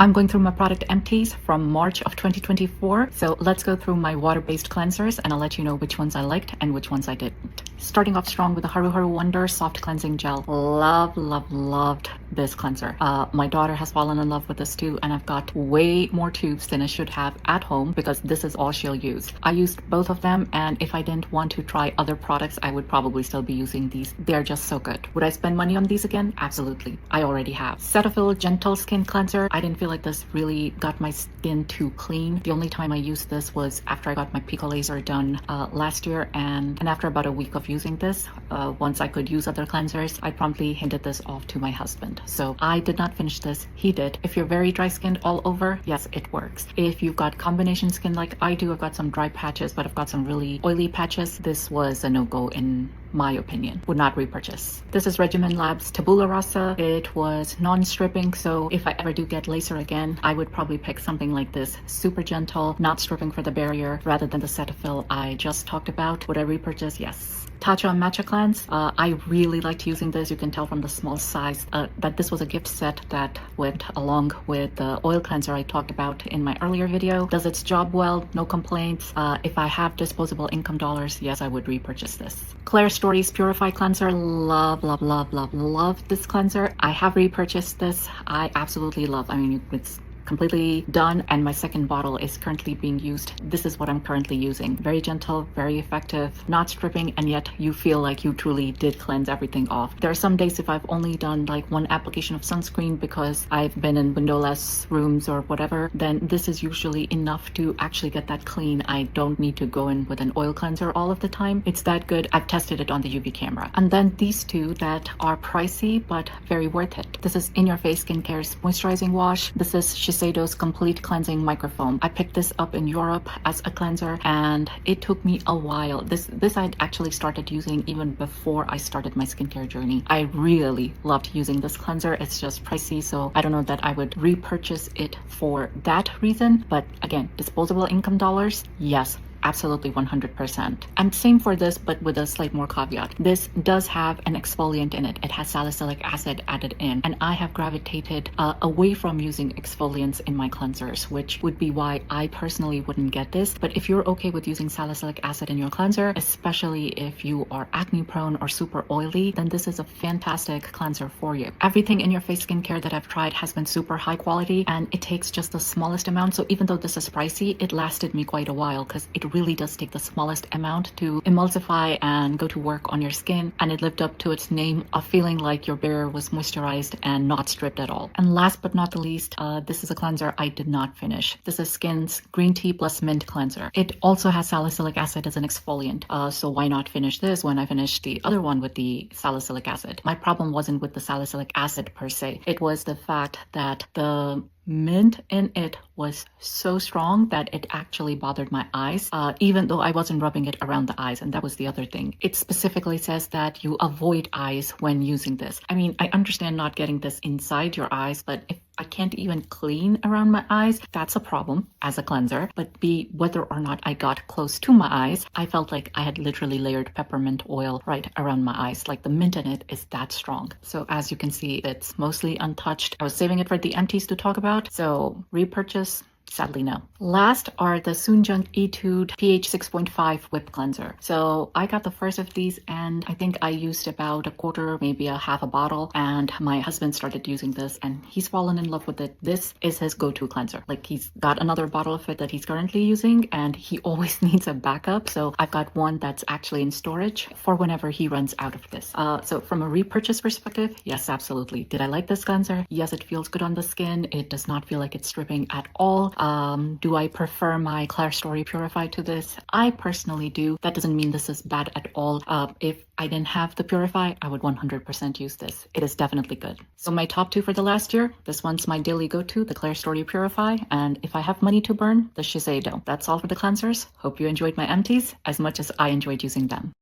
I'm going through my product Empties from March of 2024. So let's go through my water-based cleansers and I'll let you know which ones I liked and which ones I didn't. Starting off strong with the Haru Haru Wonder Soft Cleansing Gel. Loved this cleanser. My daughter has fallen in love with this too, and I've got way more tubes than I should have at home because this is all she'll use. I used both of them, and if I didn't want to try other products, I would probably still be using these. They're just so good. Would I spend money on these again? Absolutely. I already have. Cetaphil Gentle Skin Cleanser. I didn't feel like this really got my skin too clean. The only time I used this was after I got my Pico laser done last year, and after about a week of using this, once I could use other cleansers, I promptly handed this off to my husband. So I did not finish this, he did. If you're very dry skinned all over, yes, it works. If you've got combination skin like I do, I've got some dry patches, but I've got some really oily patches, this was a no-go in my opinion. Would not repurchase. This is Regimen Labs Tabula Rasa. It was non-stripping, so if I ever do get laser again, I would probably pick something like this. Super gentle, not stripping for the barrier, rather than the Cetaphil I just talked about. Would I repurchase? Yes. Tatcha Matcha Cleanse. I really liked using this. You can tell from the small size that this was a gift set that went along with the oil cleanser I talked about in my earlier video. Does its job well, no complaints. If I have disposable income dollars, yes, I would repurchase this. Claire Stories Purify Cleanser. Love this cleanser. I have repurchased this. I absolutely love. I mean, it's completely done, and my second bottle is currently being used. This is what I'm currently using. Very gentle, very effective, not stripping, and yet you feel like you truly did cleanse everything off. There are some days if I've only done like one application of sunscreen because I've been in windowless rooms or whatever, then this is usually enough to actually get that clean. I don't need to go in with an oil cleanser all of the time. It's that good. I've tested it on the UV camera. And then these two that are pricey but very worth it. This is In Your Face Skincare's moisturizing wash. This is Shiseido's Complete Cleansing Microfoam. I picked this up in Europe as a cleanser, and it took me a while. This I'd actually started using even before I started my skincare journey. I really loved using this cleanser. It's just pricey, so I don't know that I would repurchase it for that reason. But again, disposable income dollars, yes, absolutely 100%. And same for this, but with a slight more caveat. This does have an exfoliant in it. It has salicylic acid added in, and I have gravitated away from using exfoliants in my cleansers, which would be why I personally wouldn't get this. But if you're okay with using salicylic acid in your cleanser, especially if you are acne prone or super oily, then this is a fantastic cleanser for you. Everything In Your Face skincare that I've tried has been super high quality, and it takes just the smallest amount. So even though this is pricey, it lasted me quite a while because it really does take the smallest amount to emulsify and go to work on your skin, and it lived up to its name of feeling like your barrier was moisturized and not stripped at all. And last but not the least, this is a cleanser I did not finish. This is Skin's Green Tea Plus Mint Cleanser. It also has salicylic acid as an exfoliant, so why not finish this when I finished the other one with the salicylic acid? My problem wasn't with the salicylic acid per se. It was the fact that the mint in it was so strong that it actually bothered my eyes, even though I wasn't rubbing it around the eyes, and that was the other thing. It specifically says that you avoid eyes when using this. I mean, I understand not getting this inside your eyes, but if I can't even clean around my eyes, that's a problem as a cleanser. But B, whether or not I got close to my eyes, I felt like I had literally layered peppermint oil right around my eyes. Like the mint in it is that strong. So as you can see, it's mostly untouched. I was saving it for the empties to talk about, so repurchase? Sadly, no. Last are the Soonjung Etude pH 6.5 Whip Cleanser. So I got the first of these, and I think I used about a quarter, maybe a half a bottle, and my husband started using this and he's fallen in love with it. This is his go-to cleanser. Like, he's got another bottle of it that he's currently using, and he always needs a backup. So I've got one that's actually in storage for whenever he runs out of this. So from a repurchase perspective, yes, absolutely. Did I like this cleanser? Yes, it feels good on the skin. It does not feel like it's stripping at all. Do I prefer my Claire Story Purify to this? I personally do. That doesn't mean this is bad at all. If I didn't have the Purify, I would 100% use this. It is definitely good. So my top two for the last year, this one's my daily go-to, the Claire Story Purify, and if I have money to burn, the Shiseido. That's all for the cleansers. Hope you enjoyed my empties as much as I enjoyed using them.